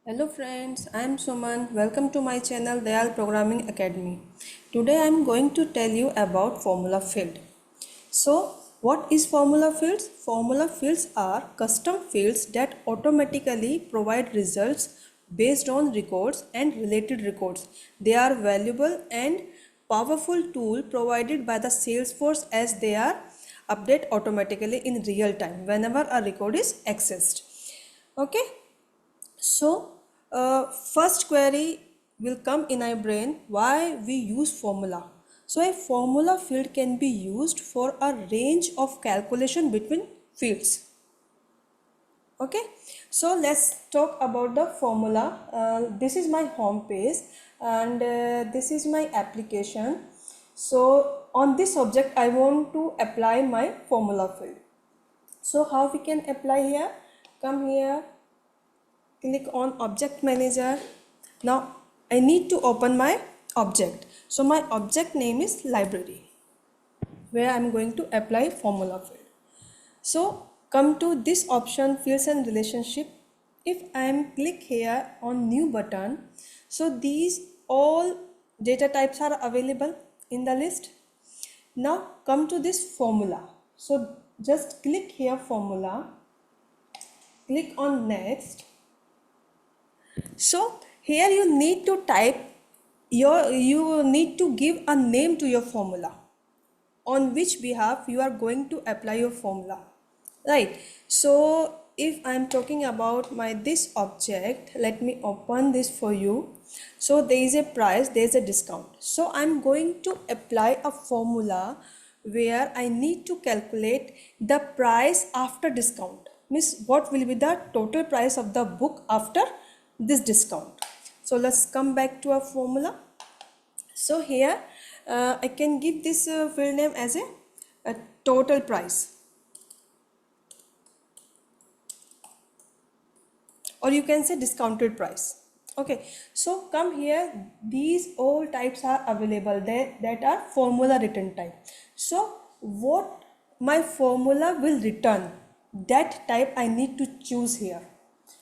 Hello friends, I am Suman. Welcome to my channel Dayal Programming Academy. Today I am going to tell you about formula field. So, what is formula fields? Formula fields are custom fields that automatically provide results based on records and related records. They are valuable and powerful tool provided by the Salesforce as they are update automatically in real time whenever a record is accessed. Okay, so, first query will come in our brain why we use formula. So, a formula field can be used for a range of calculation between fields. Okay, so let's talk about the formula. This is my home page and this is my application. So, on this object, I want to apply my formula field. So, how we can apply here? Come here, click on object manager. Now I need to open my object. So my object name is library where I'm going to apply formula field. So come to this option fields and relationship. If I am click here on new button, so these all data types are available in the list. Now come to this formula. So just click here formula, click on next. So here you need to type you need to give a name to your formula on which behalf you are going to apply your formula, right? So if I am talking about my this object, let me open this for you. So there is a price, there is a discount. So I'm going to apply a formula where I need to calculate the price after discount. Means what will be the total price of the book after this discount. So let's come back to our formula. So here I can give this field name as a total price, or you can say discounted price. Okay, so come here, these all types are available there that are formula return type. So what my formula will return, that type I need to choose here.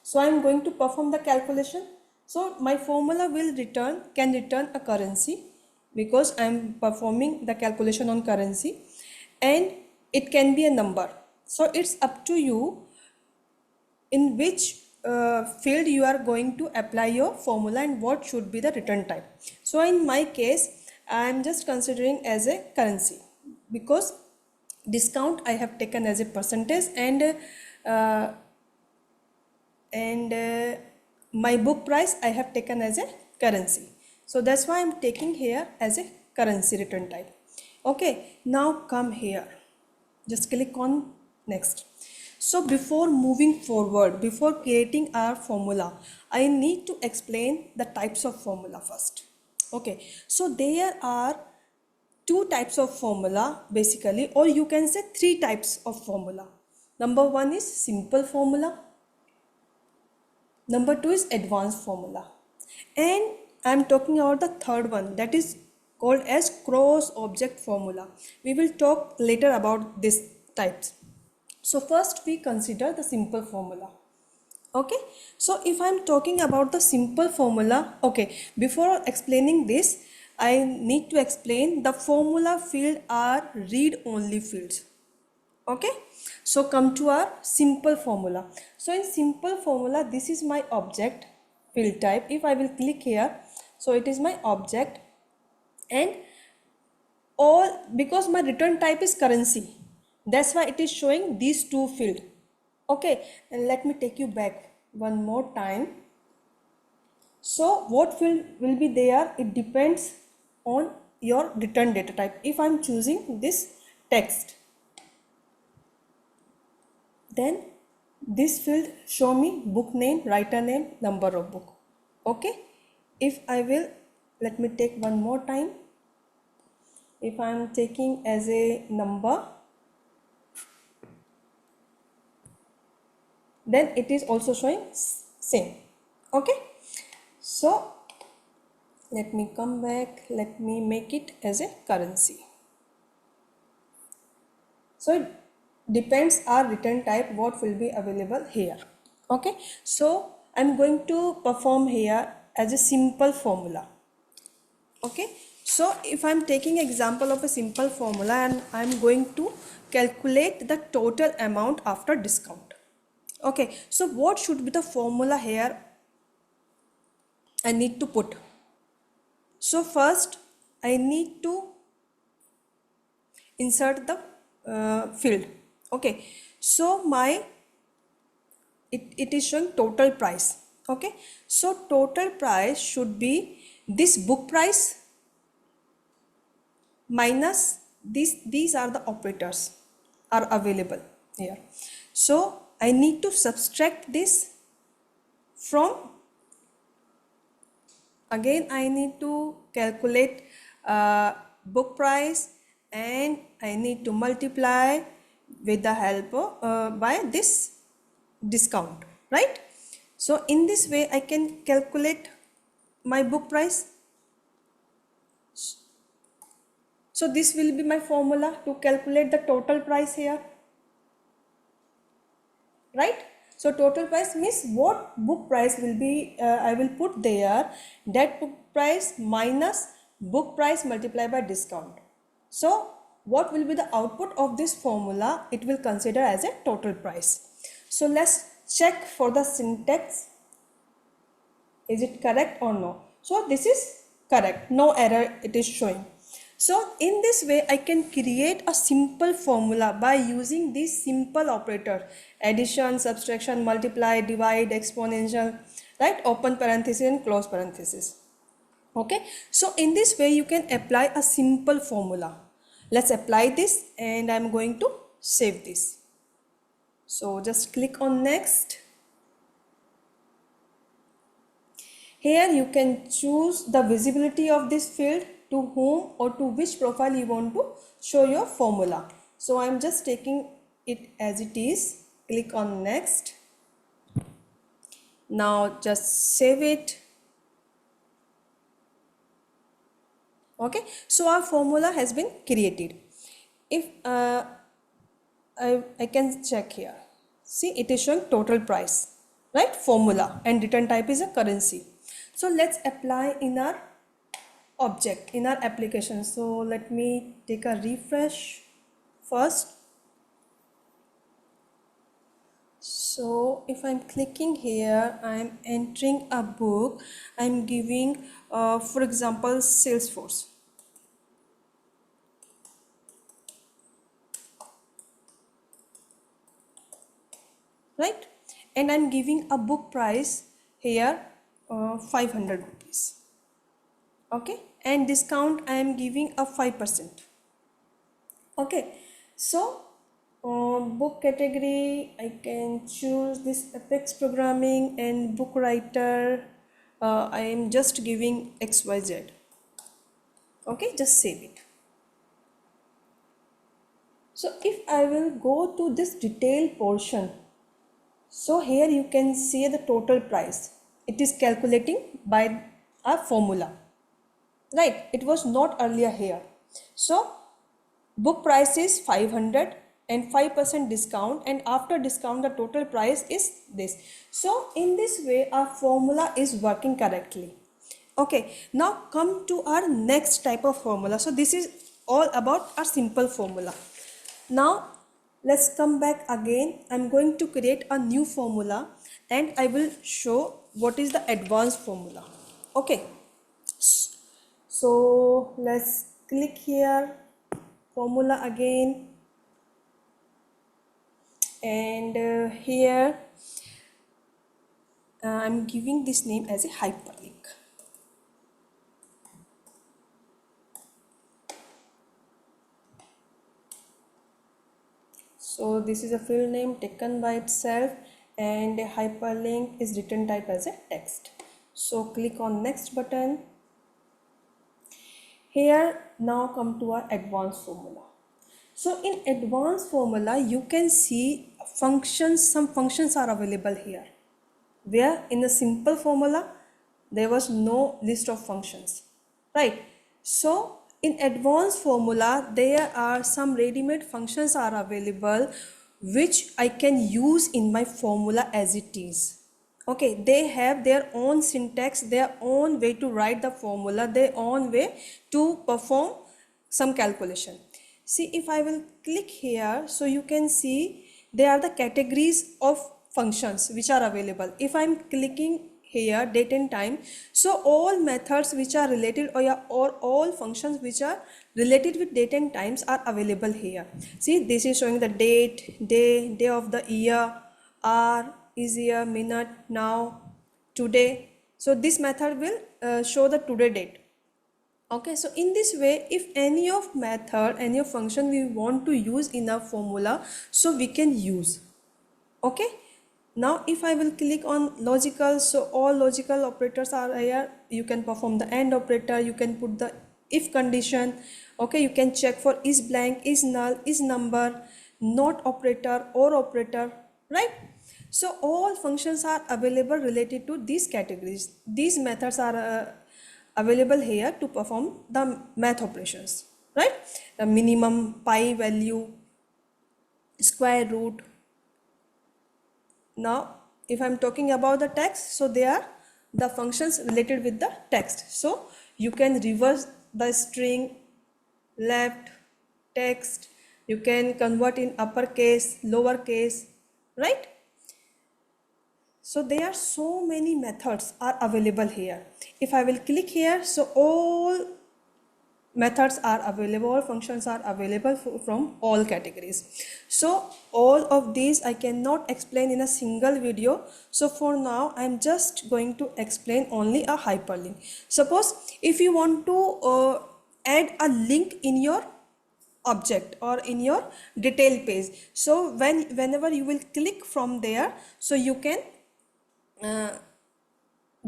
So I am going to perform the calculation. So my formula will can return a currency because I am performing the calculation on currency, and it can be a number. So it's up to you in which field you are going to apply your formula and what should be the return type. So in my case, I am just considering as a currency because discount I have taken as a percentage, uh, and my book price I have taken as a currency. So that's why I'm taking here as a currency return type. Okay, now come here, just click on next. So before moving forward, before creating our formula, I need to explain the types of formula first. Okay, so there are two types of formula basically, or you can say three types of formula. Number one is simple formula. Number two is advanced formula. And I'm talking about the third one, that is called as cross object formula. We will talk later about these types. So first we consider the simple formula. Okay, so if I'm talking about the simple formula, okay, before explaining this, I need to explain the formula field are read only fields. Okay, so come to our simple formula. So in simple formula, this is my object field type. If I will click here, so it is my object, and all because my return type is currency, that's why it is showing these two field. Okay, and let me take you back one more time. So what field will be there, it depends on your return data type. If I'm choosing this text, then this field show me book name, writer name, number of book. Okay, if I will, let me take one more time. If I am taking as a number, then it is also showing same. Okay, so let me come back, let me make it as a currency. So it depends our return type what will be available here. Okay, so I'm going to perform here as a simple formula. Okay, so if I'm taking example of a simple formula and I'm going to calculate the total amount after discount. Okay, so what should be the formula here I need to put? So first I need to insert the field. Okay, so it is showing total price. Okay, so total price should be this book price minus these are the operators are available here. So I need to subtract this from, again I need to calculate book price and I need to multiply with the help of by this discount, right? So in this way I can calculate my book price. So this will be my formula to calculate the total price here, right? So total price means what book price will be, I will put there that book price minus book price multiplied by discount. So what will be the output of this formula? It will consider as a total price. So let's check for the syntax. Is it correct or no? So this is correct, no error it is showing. So in this way I can create a simple formula by using these simple operators: addition, subtraction, multiply, divide, exponential, right? Open parenthesis and close parenthesis. Okay, so in this way you can apply a simple formula. Let's apply this and I'm going to save this. So just click on next. Here you can choose the visibility of this field, to whom or to which profile you want to show your formula. So I am just taking it as it is. Click on next. Now just save it. Okay, so our formula has been created. If I can check here. See, it is showing total price, right? Formula, and return type is a currency. So let's apply in our object, in our application. So let me take a refresh first. So if I'm clicking here, I'm entering a book, I'm giving for example Salesforce, right? And I'm giving a book price here 500 rupees. Okay, and discount I am giving a 5%. Okay, so book category I can choose this Apex programming, and book writer I am just giving XYZ. Okay, just save it. So if I will go to this detail portion, so here you can see the total price. It is calculating by a formula, right? It was not earlier here. So book price is 500 and 5% discount, and after discount the total price is this. So in this way our formula is working correctly. Okay, now come to our next type of formula. So this is all about our simple formula. Now let's come back again. I'm going to create a new formula and I will show what is the advanced formula. Okay, so let's click here, formula again, and here I'm giving this name as a hyperlink. So this is a field name taken by itself, and a hyperlink is written type as a text. So click on next button. Here now come to our advanced formula. So in advanced formula you can see functions, some functions are available here, where in the simple formula there was no list of functions, right? So in advanced formula there are some ready-made functions are available which I can use in my formula as it is. Okay, they have their own syntax, their own way to write the formula, their own way to perform some calculation. See, if I will click here, so you can see there are the categories of functions which are available. If I'm clicking here date and time, so all methods which are related, or all functions which are related with date and times are available here. See, this is showing the date, day of the year, hour, is year, minute, now, today. So this method will show the today date. Okay, so in this way, if any of method, any of function we want to use in a formula, so we can use. Okay, now if I will click on logical, so all logical operators are here. You can perform the AND operator, you can put the if condition. Okay, you can check for is blank, is null, is number, not operator, or operator, right? So all functions are available related to these categories. These methods are available here to perform the math operations, right? The minimum, pi value, square root. Now if I'm talking about the text, so they are the functions related with the text. So you can reverse the string, left, text, you can convert in uppercase, lowercase, right? So there are so many methods are available here. If I will click here, so all methods are available, all functions are available from all categories. So all of these I cannot explain in a single video. So for now I'm just going to explain only a hyperlink. Suppose if you want to add a link in your object or in your detail page, so whenever you will click from there, so you can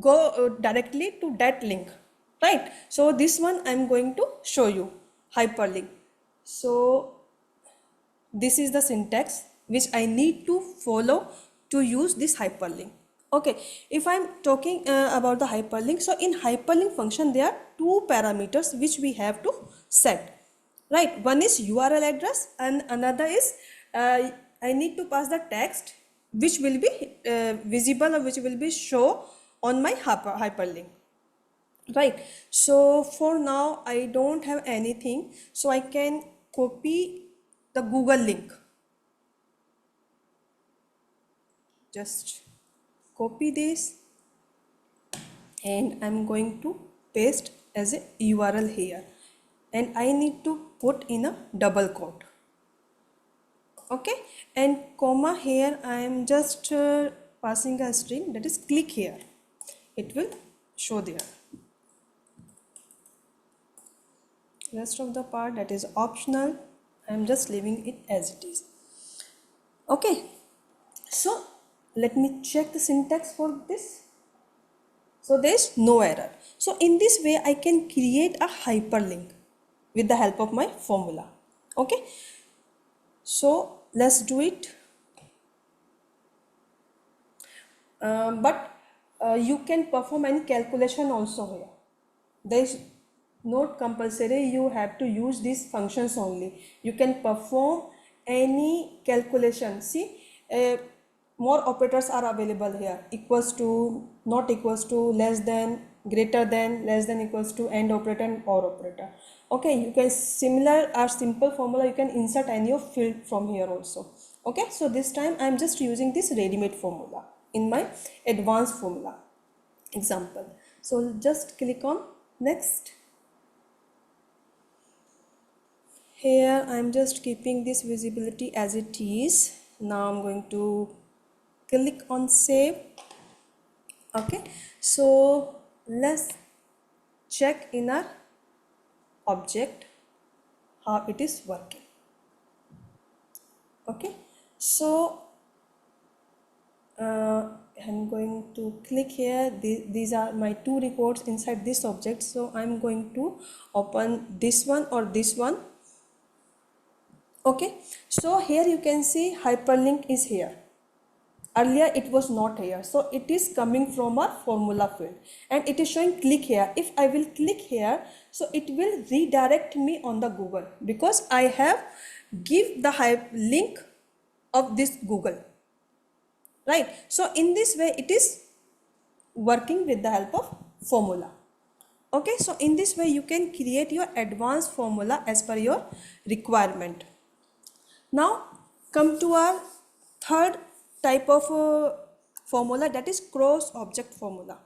go directly to that link, right? So this one I'm going to show you, hyperlink. So this is the syntax which I need to follow to use this hyperlink. Okay, if I'm talking about the hyperlink, so in hyperlink function there are two parameters which we have to set, right? One is URL address and another is I need to pass the text which will be visible or which will be show on my hyperlink, right? So for now I don't have anything, so I can copy the Google link. Just copy this and I'm going to paste as a URL here, and I need to put in a double quote. Okay, and comma here I am just passing a string, that is click here, it will show there. Rest of the part, that is optional, I am just leaving it as it is. Okay, so let me check the syntax for this. So there is no error. So in this way I can create a hyperlink with the help of my formula. Okay, so let's do it. But you can perform any calculation also here. There is not compulsory you have to use these functions only. You can perform any calculation. See, more operators are available here: equals to, not equals to, less than, greater than, less than, equals to, and operator and or operator. Okay, you can similar or simple formula, you can insert any of field from here also. Okay, so this time I am just using this ready-made formula in my advanced formula example. So just click on next. Here I am just keeping this visibility as it is. Now I'm going to click on save. Okay, so let's check in our object how it is working. Okay, so I'm going to click here. These are my two records inside this object, so I'm going to open this one or this one. Okay, so here you can see hyperlink is here. Earlier it was not here, so it is coming from a formula field and it is showing click here. If I will click here, so it will redirect me on the Google because I have give the link of this Google, right? So in this way it is working with the help of formula. Okay, so in this way you can create your advanced formula as per your requirement. Now come to our third type of formula, that is cross object formula.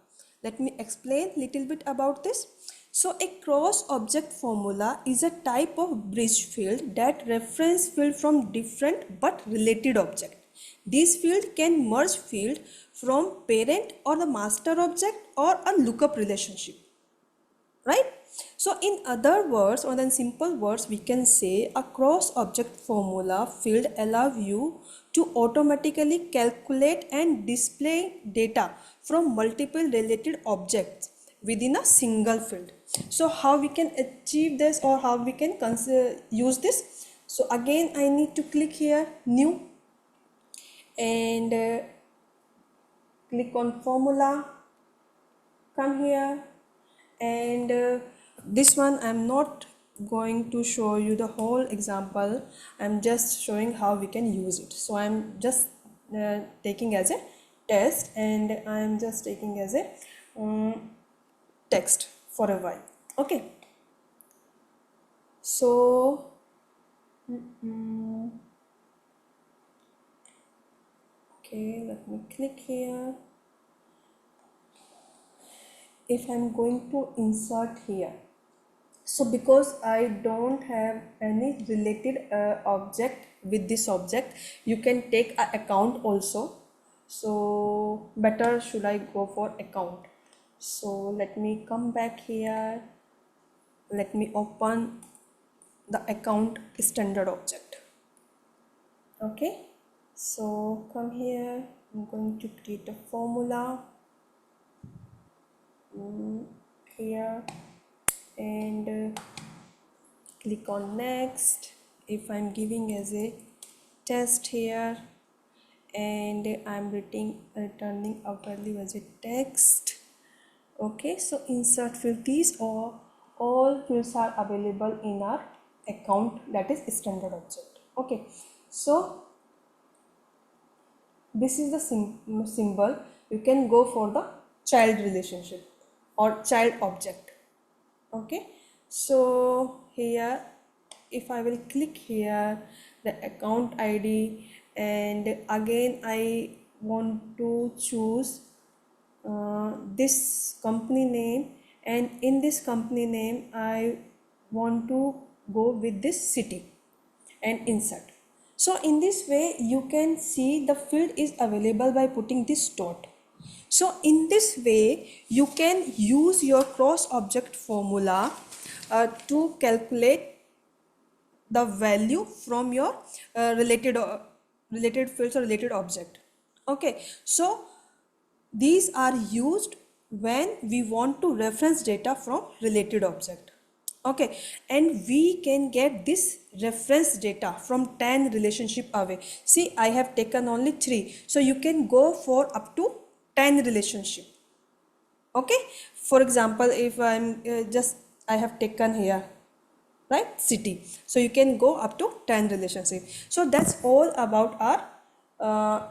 Let me explain little bit about this. So a cross object formula is a type of bridge field that reference field from different but related object. This field can merge field from parent or the master object or a lookup relationship, right? So in other words, or in simple words, we can say a cross object formula field allow you to automatically calculate and display data from multiple related objects within a single field. So how we can achieve this, or how we can use this? So again I need to click here new and click on formula, come here, and this one I'm not going to show you the whole example, I'm just showing how we can use it. So I'm just taking as a test, and I'm just taking as a text for a while. Okay, so okay, let me click here. If I'm going to insert here, so because I don't have any related object with this object, you can take an account also. So better should I go for account. So let me come back here, let me open the account standard object. Okay, so come here, I'm going to create a formula here, and click on next. If I'm giving as a test here, and I'm returning a value as a text. Okay, so insert field, these are all fields are available in our account, that is standard object. Okay, so this is the symbol. You can go for the child relationship or child object. Okay, so here if I will click here the account ID, and again I want to choose this company name, and in this company name I want to go with this city and insert. So in this way you can see the field is available by putting this dot. So in this way you can use your cross object formula to calculate the value from your related fields or related object. Okay, so these are used when we want to reference data from related object. Okay, and we can get this reference data from 10 relationship away. See, I have taken only 3, so you can go for up to 10 relationship. Okay, for example, if I'm I have taken here, right, city, so you can go up to 10 relationship. So that's all about our uh,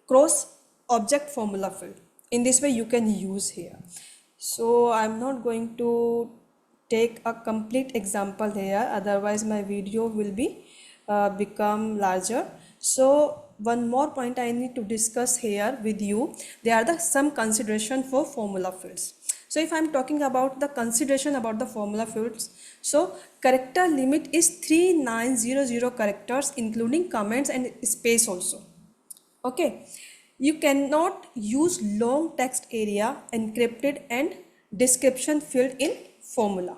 cross object formula field. In this way you can use here. So I'm not going to take a complete example here, otherwise my video will be become larger. So one more point I need to discuss here with you, there are some consideration for formula fields. So if I'm talking about the consideration about the formula fields, so character limit is 3900 characters including comments and space also. Okay, you cannot use long text area, encrypted and description field in formula.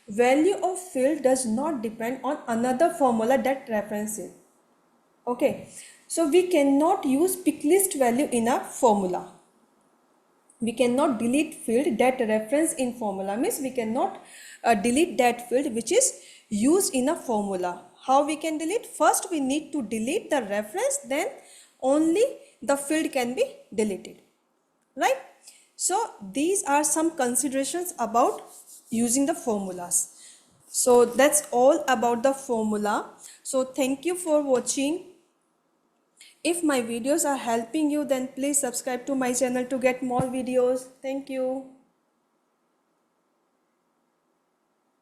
Value of field does not depend on another formula that reference it. Okay, so we cannot use pick list value in a formula. We cannot delete field that reference in formula, means we cannot delete that field which is used in a formula. How we can delete? First we need to delete the reference, then only the field can be deleted, right? So these are some considerations about using the formulas. So that's all about the formula. So thank you for watching. If my videos are helping you, then please subscribe to my channel to get more videos. Thank you.